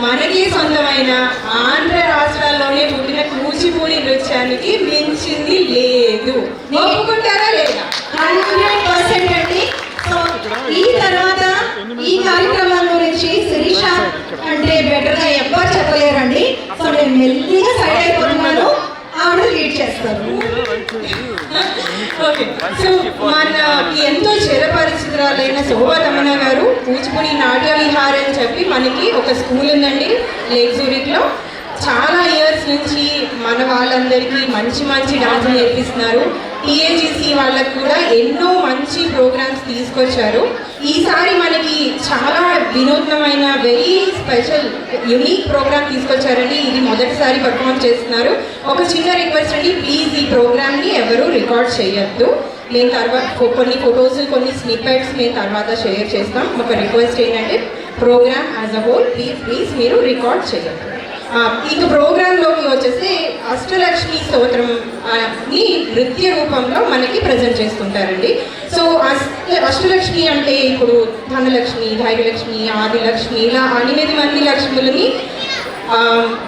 మనకి సొంతమైన ఆంధ్ర రాష్ట్రాల్లోనే పుట్టిన కూచిపూడి నృత్యానికి మించింది లేదు. ఒప్పుకుంటారా లేదా? 100% అండి. సో ఈ తర్వాత ఈ కార్యక్రమం గురించి శిరీష అంటే బెటర్గా ఎవ్వరు చెప్పలేరండి. సో నేను మెల్లిగా సైడ్ అయిపోతున్నాను, ఆవిడ లీడ్ చేస్తారు. ఓకే, సో మనకి ఎంతో చిరపరిచితురాలైన శోభా తమన్నా గారు కూచిపూడి నాట్య విహార్ అని చెప్పి మనకి ఒక స్కూల్ ఉందండి లేక్ జూరిక్లో. చాలా ఇయర్స్ నుంచి మన వాళ్ళందరికీ మంచి మంచి డాన్స్ నేర్పిస్తున్నారు. టీఏజీసీ వాళ్ళకు కూడా ఎన్నో మంచి ప్రోగ్రామ్స్ తీసుకొచ్చారు. ఈసారి మనకి చాలా వినూత్నమైన వెరీ స్పెషల్ యునిక్ ప్రోగ్రామ్ తీసుకొచ్చారండి. ఇది మొదటిసారి పర్ఫామ్ చేస్తున్నారు. ఒక చిన్న రిక్వెస్ట్ అండి, ప్లీజ్ ఈ ప్రోగ్రామ్ని ఎవరు రికార్డ్ చేయొద్దు. మేము తర్వాత కొన్ని ఫొటోస్ కొన్ని స్నిప్పెట్స్ మేము తర్వాత షేర్ చేస్తాం. ఒక రిక్వెస్ట్ ఏంటంటే program as a whole please మీరు రికార్డ్ చేయొద్దు. ఇక ప్రోగ్రాంలోకి వచ్చేసి అష్టలక్ష్మి స్తోత్రం ని నృత్య రూపంలో మనకి ప్రజెంట్ చేస్తుంటారండి. సో అష్టలక్ష్మి అంటే ఇప్పుడు ధనలక్ష్మి, ధైర్యలక్ష్మి, ఆదిలక్ష్మి ఇలా 8 మంది లక్ష్ములని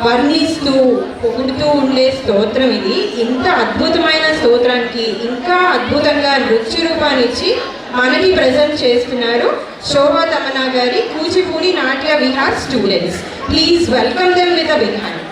వర్ణిస్తూ పొగుడుతూ ఉండే స్తోత్రం ఇది. ఇంత అద్భుతమైన స్తోత్రానికి ఇంకా అద్భుతంగా నృత్య రూపాన్ని ఇచ్చి మనకి ప్రజెంట్ చేస్తున్నారు శోభా తమన్నా గారి Kuchipudi Natya Vihar students. Please welcome them with a big hand.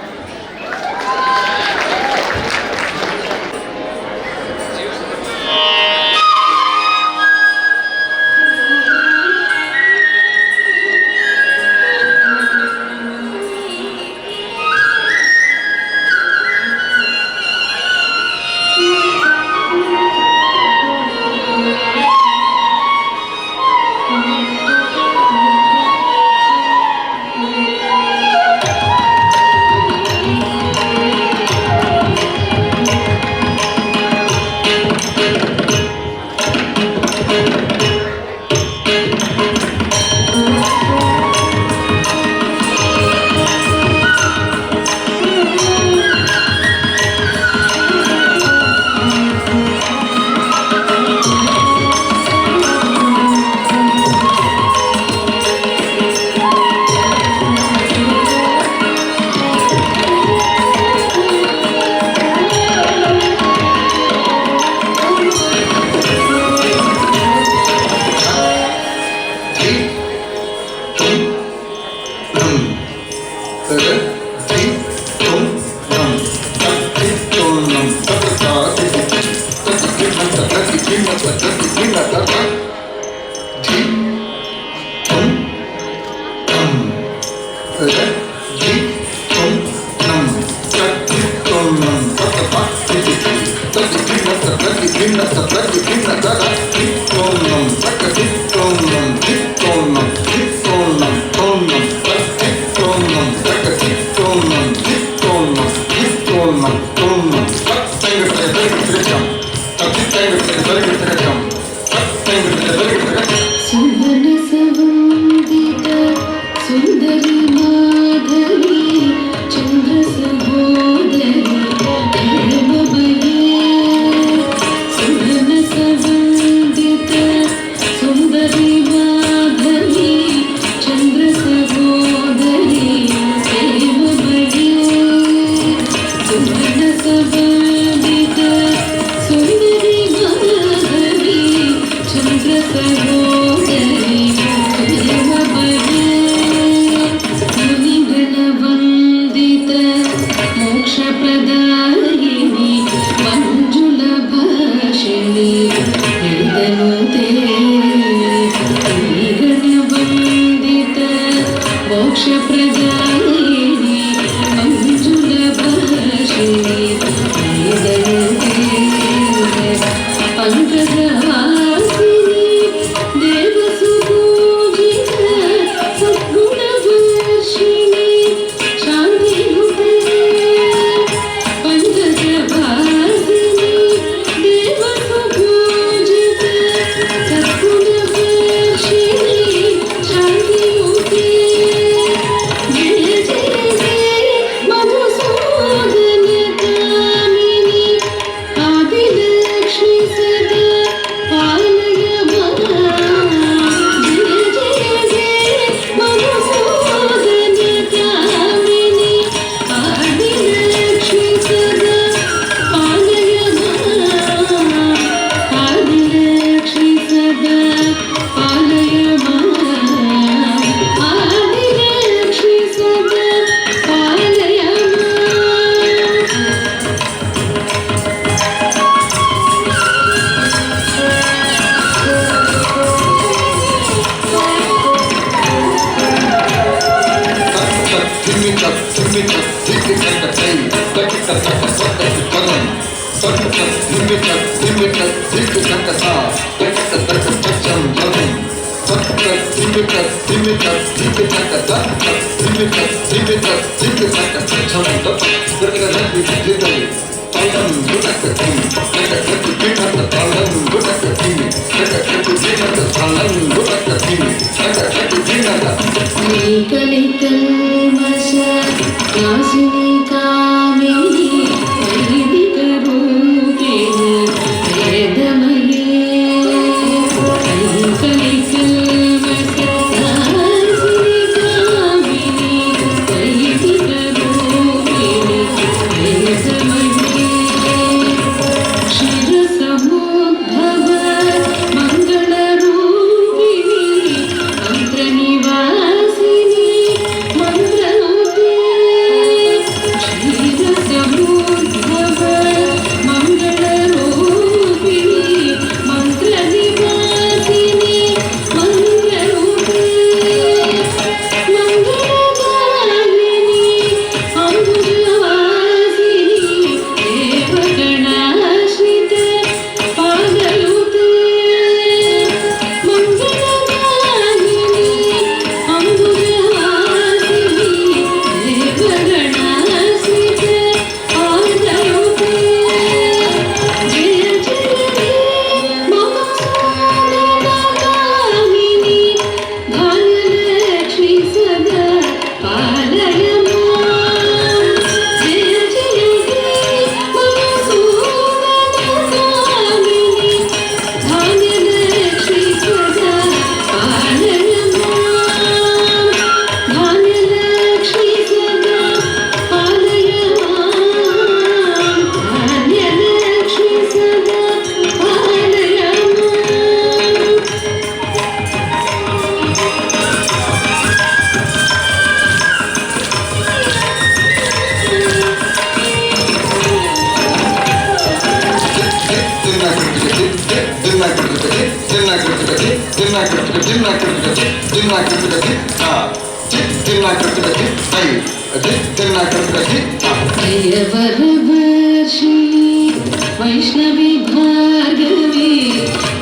వైష్ణవి భార్గవి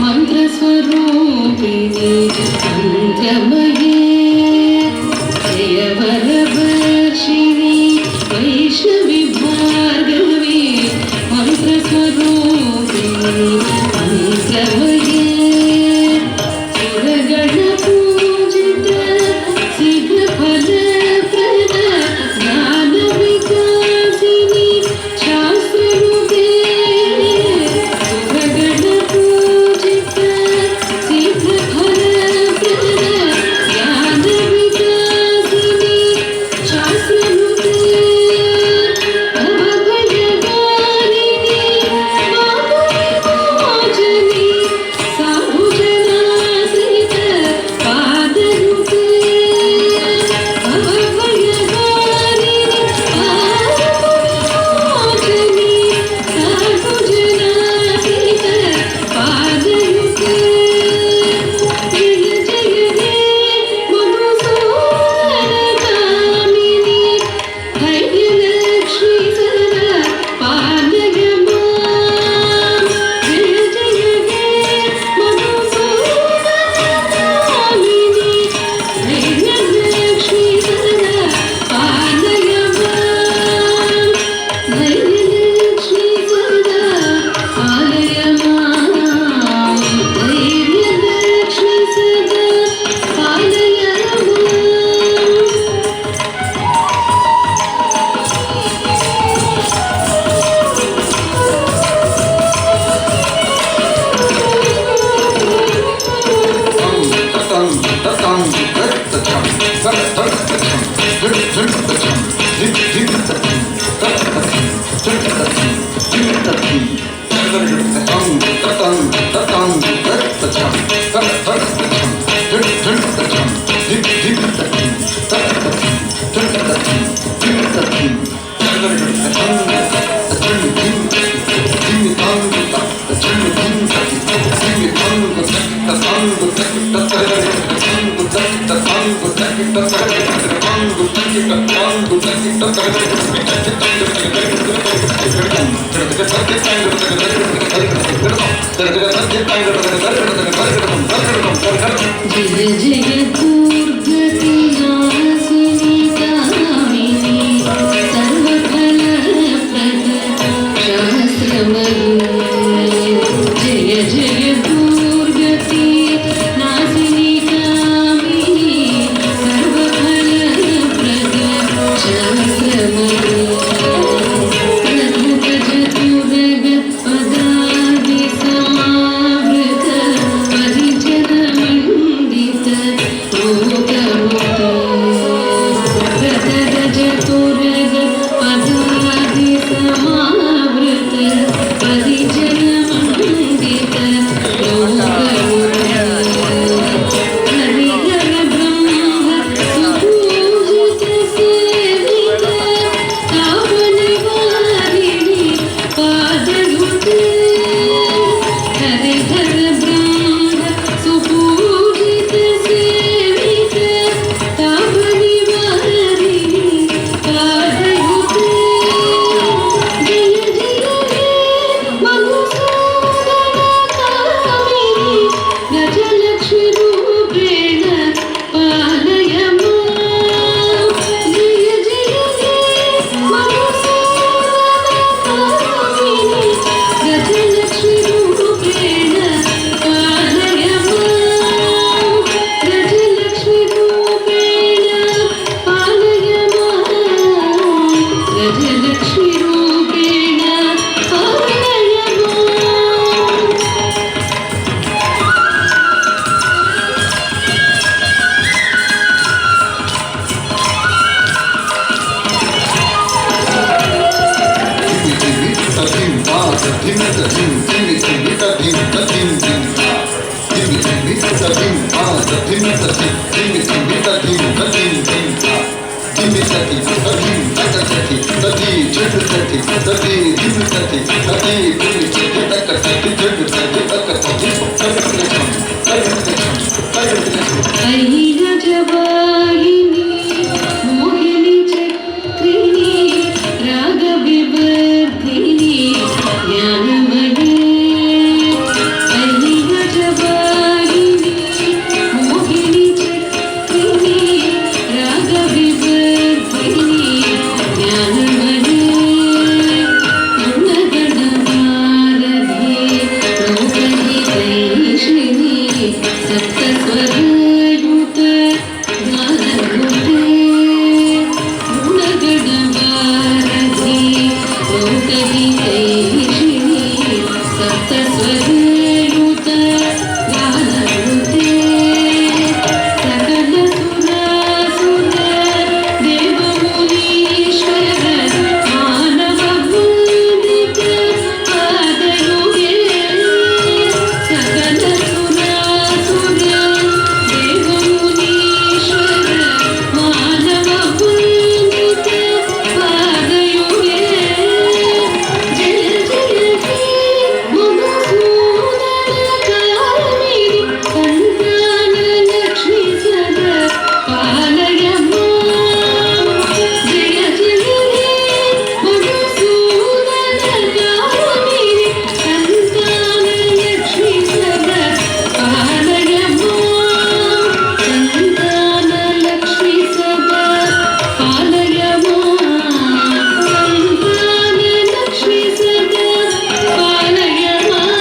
మంత్రస్వరూపిణి మంత్రమయే జయవరవర్షిణి వైష్ణవి భార్గవి మంత్రస్వరూపిణి మంత్రమయే సురగణ పూజిత శీఘ్ర ఫలప్రద జ్ఞాన వికాసిని శాస్త్రముదే సురగణ పూజిత శీఘ్ర ఫలప్రద జ్ఞాన వికాసిని శాస్త్రముదే భవభయగారిణి మాధుర్యమోచని సాధుజనాశ్రిత పాదరుతే భవభయగారిణి మాధుర్యమోచని సాధుజనాశ్రిత పాదరుతే జయ జయ హే మధుసూదనగామిని ధైర్యలక్ష్మి సదా పాలయమా జయ జయ హే మధుసూదనగామిని ధైర్యలక్ష్మి సదా పాలయమా ధైర్యలక్ష్మి సదా పాలయమా ధైర్యలక్ష్మి సదా పాలయమా the जय जय दुर्गति नाशिनी कामिनी सर्वफल प्रद शास्त्रमयी जय जय दुर्गति नाशिनी कामिनी सर्वफल प्रद शास्त्रमयी प्रभुभज तुरग पदादि समावृत परिजन मंडित लोकमुते प्रभुभज तुरग पदादि समावृत परिजन मंडित लोकमुते हरिहर ब्रह्म सुपूजित सेवित पावन वारिणि पादयुते हरिहर ब्रह्म सुपूजित सेवित पावन वारिणि पादयुते जय जय हे मधुसूदन कामिनि गजलक्ष्मी रूपेण पालय मां जय जय हे मधुसूदन कामिनि गजलक्ष्मी रूपेण पालय मां गजलक्ष्मी रूपेण पालय मां गजलक्ष्मी रूपेण पालय मां ऐरजवाहिनी मोहिनी चक्रिणी रागविवर्धिनी ज्ञानमयी ऐरजवाहिनी मोहिनी चक्रिणी रागविवर्धिनी ज्ञानमयी गुणगणवारधि लोकहितैषिणी सप्तस्वरयुत गाननुते गुणगणवारधि लोकहितैषिणी सप्तस्वरयुत गाननुते सकल सुरासुर देवमुनीश्वर मानव वन्दित पादयुगे सकल सुरासुर देवमुनीश्वर मानव वन्दित पादयुगे जय जय हे मधुसूदन कामिनि संतान लक्ष्मी सदा पालय मां जय जय हे मधुसूदन कामिनि संतान लक्ष्मी सदा पालय मां संतान लक्ष्मी सदा पालय मां संतान लक्ष्मी सदा पालय मां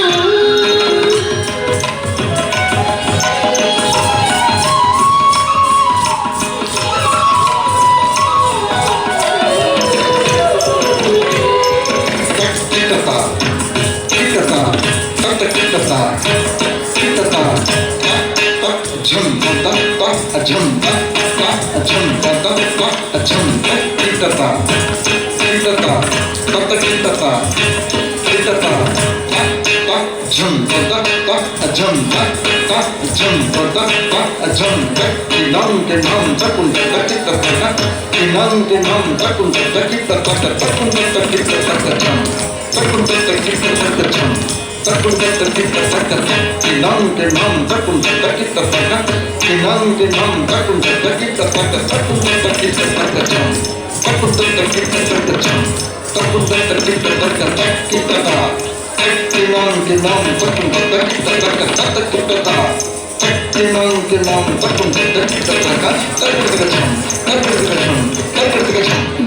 Takun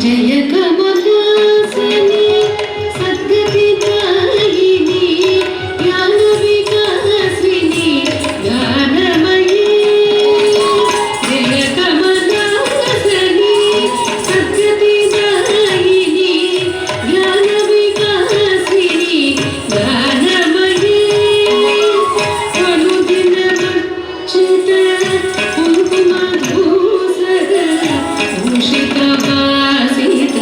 జయ కమలాసని సద్గతి దాయిని జ్ఞాన వికాసిని జ్ఞానమయీ జయ కమలాసని సద్గతి దాయిని జ్ఞాన వికాసిని జ్ఞానమయీ అనుదిన మచ్చిత కుంకుమ ధూసర భూషిత వాసిత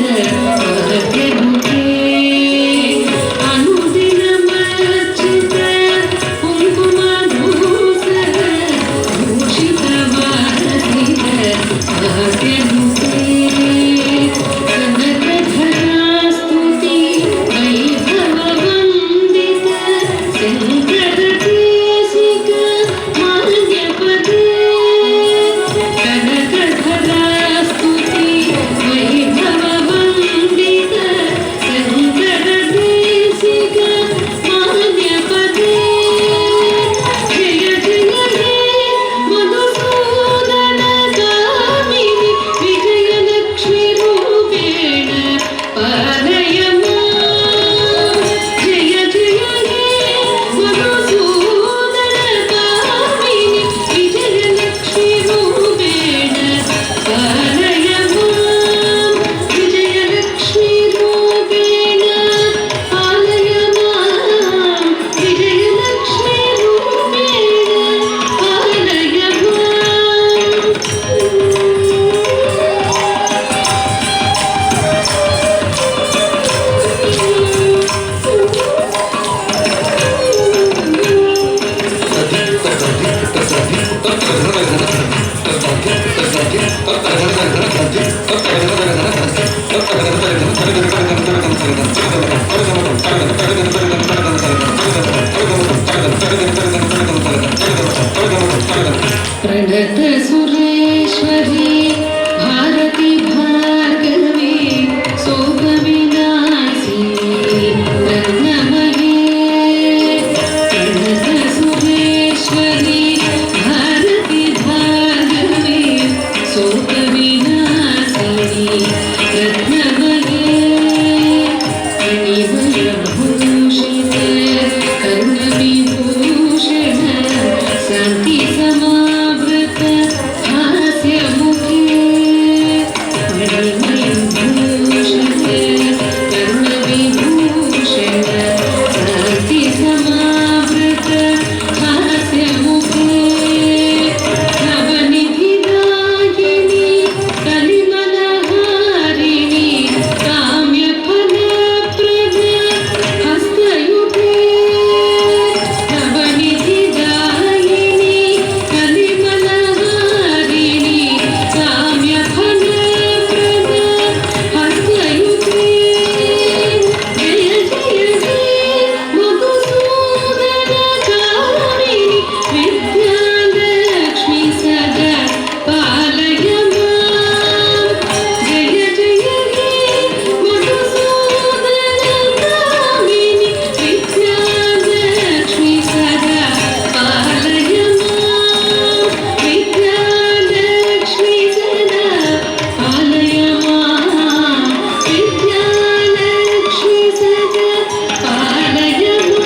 భాగ్యముఖే అనుదిన మచ్చిత కుంకుమ ధూసర భూషిత వాసిత భాగ్యముఖే కనకధరాస్తుతి వైభవ వందిత శంకర దేశిక మాన్యపదే కనకధరాస్తుతి వైభవ వందిత శంకర దేశిక మాన్యపదే జయ జయ హే మధుసూదన కామిని విజయలక్ష్మి రూపేణ పాలయ మాం జయ జయ హే మధుసూదన కామిని విజయలక్ష్మి రూపేణ పాలయ మాం విజయలక్ష్మి రూపేణ పాలయ మాం విజయలక్ష్మి రూపేణ పాలయ प्रणत सुरेश्वरी भारती भार्गवी शोक विनाशिनी रत्नमये प्रणत सुरेश्वरी भारती भार्गवी शोक विनाशिनी रत्नमये अनिवयभूषित कर्णविभूषण शान्ति समावृत हास्यमुखे मणिमयभूषित कर्णविभूषण शान्ति समावृत हास्यमुखे नवनिधिदायिनी कलिमलहारिणी काम्यफलप्रद हस्तयुते नवनिधिदायिनी कलिमलहारिणी काम्यफलप्रद हस्तयुते जय जय हे मधुसूदन कामिनि विद्यालक्ष्मी सदा पालय मां जय जय हे मधुसूदन कामिनि विद्यालक्ष्मी सदा पालय मां विद्यालक्ष्मी सदा पालय मां विद्यालक्ष्मी सदा पालय मां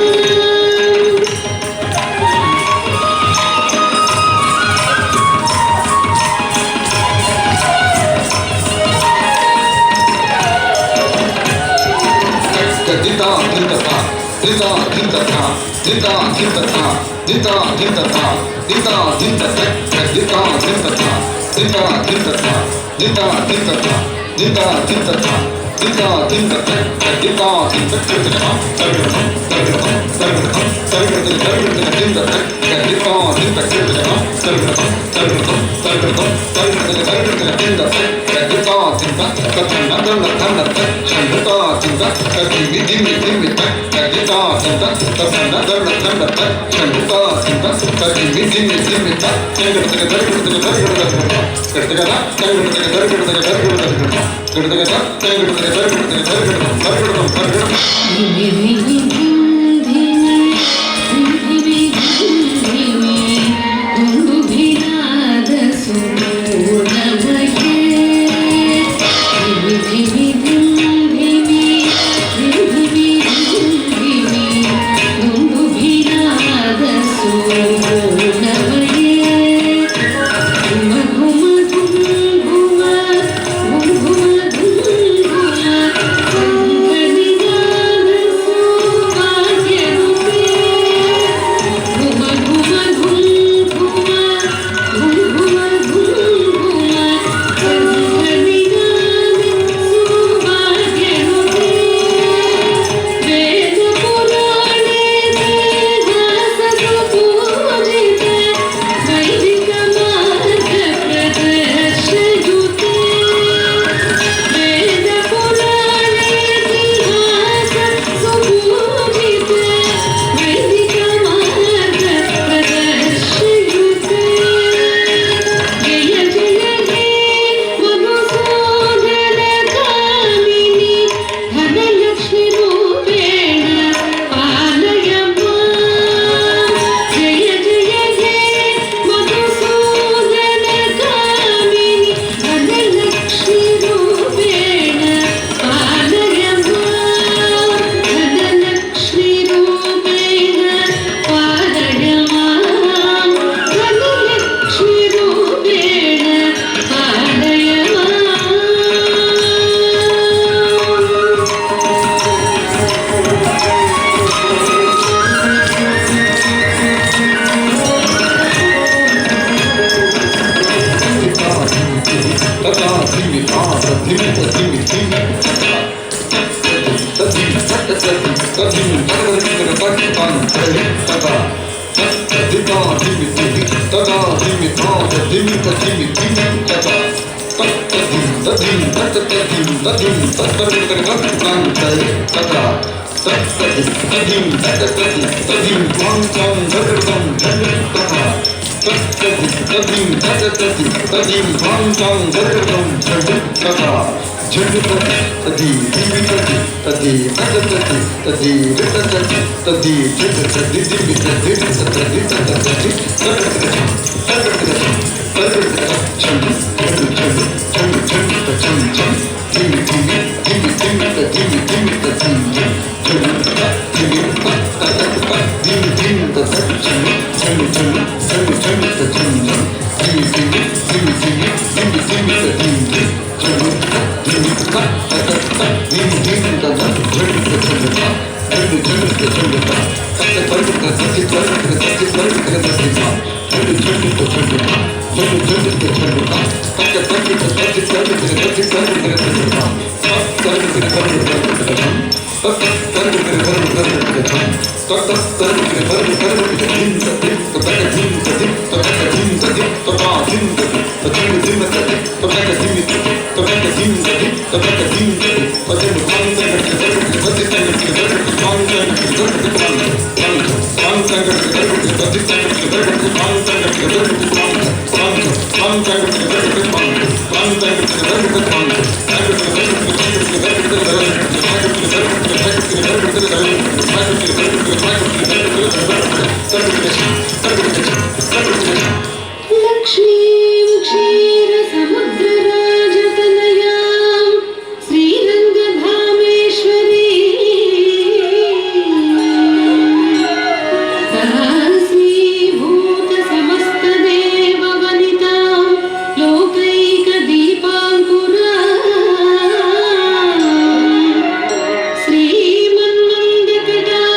Dita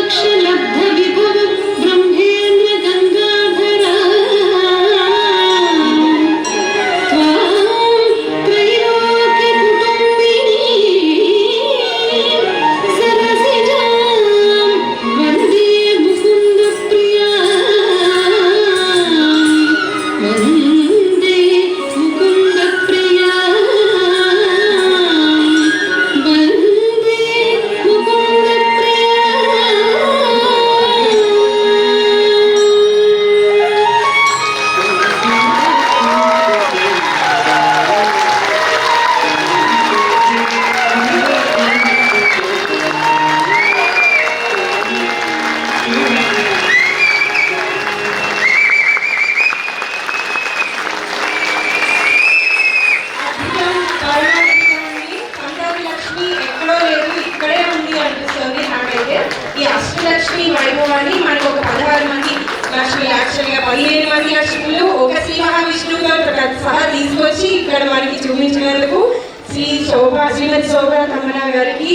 श्रीमन्मन्दकटाक्षलब्धविभव ब्रह्मेन्द्र गङ्गाधरा యాక్చువల్గా 15 మంది అష్టములు ఒక శ్రీ మహావిష్ణువుతో సహా తీసుకొచ్చి ఇక్కడ మనకి చూపించినందుకు శ్రీమతి శోభా తమ్మన గారికి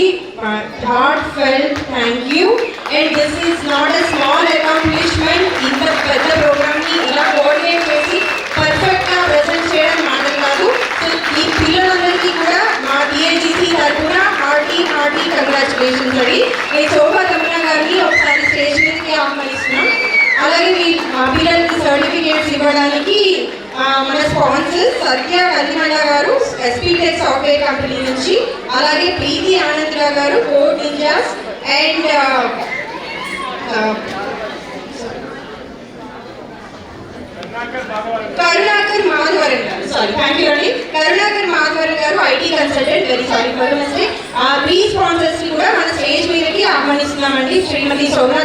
heart felt thank you. And this is not a small accomplishment. ఇంత పెద్ద ప్రోగ్రామ్ని ఇలా కోఆర్డినేట్ చేసి పర్ఫెక్ట్గా ప్రజెంట్ చేయడం మాటలు కాదు. సో ఈ పిల్లలందరికీ కూడా మా టీఏజీసీ తరఫున హార్టీ కంగ్రాచులేషన్స్ అండి. నేను శోభా తమ్మన గారిని ఒకసారి స్టేజ్ మీదకి ఆహ్వానిస్తున్నాం. అలాగే మా పిల్లలకి సర్టిఫికేట్స్ ఇవ్వడానికి మన స్పాన్సర్ సత్య కలిమండ గారు ఎస్పీటెక్ సాఫ్ట్వేర్ కంపెనీ నుంచి, అలాగే ప్రీతి ఆనందరావు గారు కోడ్ నింజాస్ అండ్ కరుణాకర్ మాధవరన్ గారు, సారీ థ్యాంక్ యూ అండి, కరుణాకర్ మాధవరన్ గారు IT consultant, very sorry for mistake. ఆ ప్రీ స్పాన్సర్స్ ని కూడా మన స్టేజ్ మీదకి ఆహ్వానిస్తున్నామండి. శ్రీమతి శోభా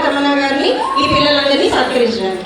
తమ్మన గారిని ఈ పిల్లలందరినీ సత్కరించడానికి.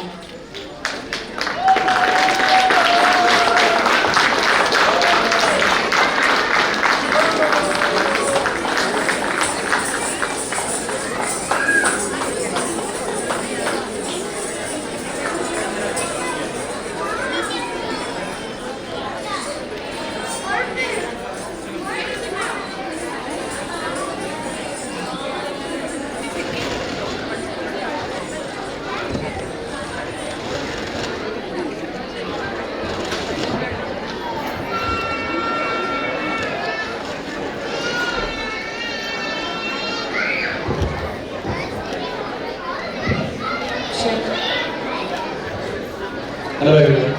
Hello everyone.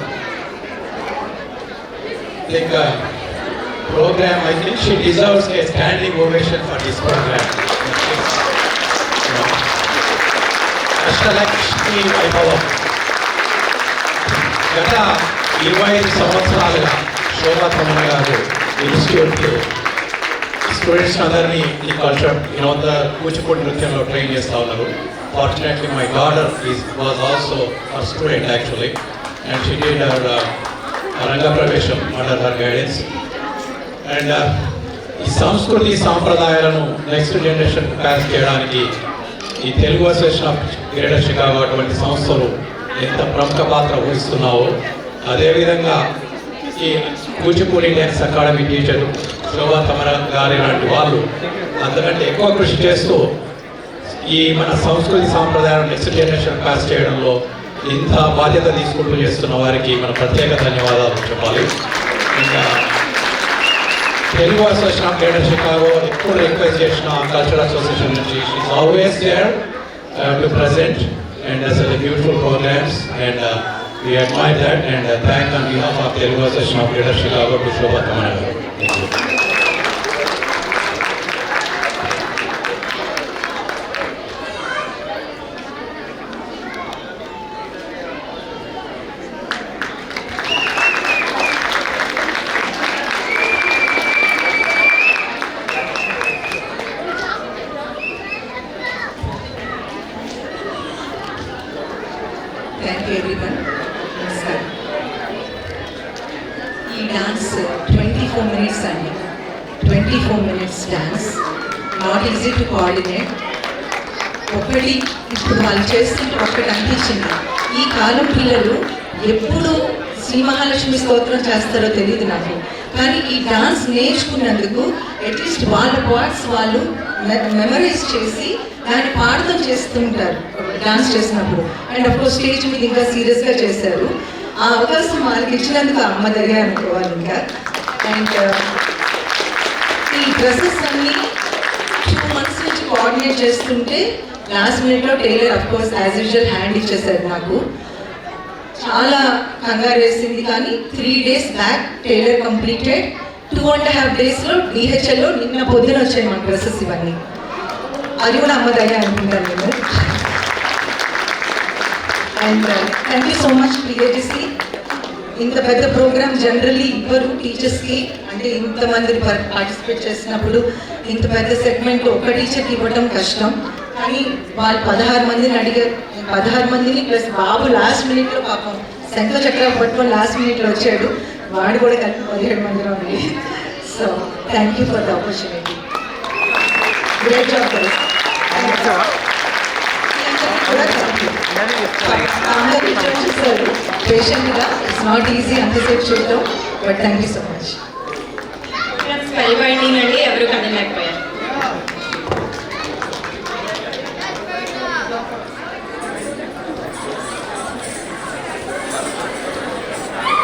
I think she deserves a standing ovation for this program. Ashtalakshmi వైభవం. గత 25 సంవత్సరాలుగా శోభా తమ్మన గారు ఇన్స్టిట్యూట్కి స్టూడెంట్స్ అందరినీ ఈ కల్చర్ కూచిపూడి నృత్యంలో ట్రైన్ చేస్తూ ఉన్నారు. Fortunately, my daughter was also a student actually, and she did her Ranga Pravesham under her guidance. And ఈ సంస్కృతి సాంప్రదాయాలను నెక్స్ట్ జనరేషన్ పాస్ చేయడానికి ఈ Telugu association of greater Chicago అటువంటి సంస్థలు ఎంత ప్రముఖ పాత్ర వహిస్తున్నావో, అదేవిధంగా ఈ కూచిపూడి డ్యాన్స్ అకాడమీ టీచరు శోభా తమ్మన గారి లాంటి వాళ్ళు అంతకంటే ఎక్కువ కృషి చేస్తూ ఈ మన సంస్కృతి సాంప్రదాయాలను నెక్స్ట్ జనరేషన్ పాస్ చేయడంలో ఇంత బాధ్యత తీసుకుంటూ చేస్తున్న వారికి మన ప్రత్యేక ధన్యవాదాలు చెప్పాలి. ఇంకా Telugu association of greater Chicago ఎప్పుడు రిక్వెస్ట్ చేసిన కల్చరల్ అసోసియేషన్ నుంచి she's always there to present and అసలు beautiful programs and we admire that and thank on behalf of Telugu Association of Greater Chicago to Shobha Tammana garu. Thank you everyone. నమస్కారం. ఈ dance 24 minutes అండి. 24 minutes dance not easy to coordinate. ఒకటి ఇప్పుడు వాళ్ళు చేస్తుంటే ఒక్కటి అనిపించింది, ఈ కాలం పిల్లలు ఎప్పుడు శ్రీ మహాలక్ష్మి స్తోత్రం చేస్తారో తెలియదు నాకు, కానీ ఈ డాన్స్ నేర్చుకున్నందుకు అట్లీస్ట్ వాళ్ళ పార్ట్స్ వాళ్ళు మెమరైజ్ చేసి దాన్ని పాడతం చేస్తుంటారు డాన్స్ చేసినప్పుడు. అండ్ అఫ్కోర్స్ స్టేజ్ మీద ఇంకా సీరియస్గా చేశారు. ఆ అవకాశం వాళ్ళకి ఇచ్చినందుకు అమ్మ దగ్గర అనుకోవాలి ఇంకా. అండ్ ఈ డ్రెస్సెస్ అన్నీ 2 months నుంచి కోఆర్డినేట్ చేస్తుంటే లాస్ట్ మినిట్లో tailor of course as usual hand ఇచ్చేసారు నాకు. చాలా కంగారు వేసింది, కానీ 3 days బ్యాక్ టైలర్ కంప్లీటెడ్. 2.5 daysలో డిహెచ్ఎల్లో నిన్న పొద్దున వచ్చాయి మా డ్రెస్సెస్ ఇవన్నీ. అది కూడా అమ్మ దగ్గర అనుకుంటాను నేను. And thank you so much PAGC. ఇంత పెద్ద ప్రోగ్రామ్ జనరల్లీ ఇవ్వరు టీచర్స్కి, అంటే ఇంతమంది పార్టిసిపేట్ చేసినప్పుడు ఇంత పెద్ద సెగ్మెంట్ ఒక టీచర్కి ఇవ్వడం కష్టం. కానీ వాళ్ళు 16 మందిని అడిగారు. 16 మందిని ప్లస్ బాబు లాస్ట్ మినిట్లో పాపం శంఖ చక్ర పట్టుకొని లాస్ట్ మినిట్లో వచ్చాడు, వాడు కూడా కలిపి 17 మందిలో ఉంది. So thank you for the opportunity. Great job. అందరూ చూసారు పేషెంట్గా. ఇట్స్ నాట్ ఈజీ అంతసేపు చూడటం, but thank you so much. Spell binding అండి ఎవరు కదలేకపోయారు.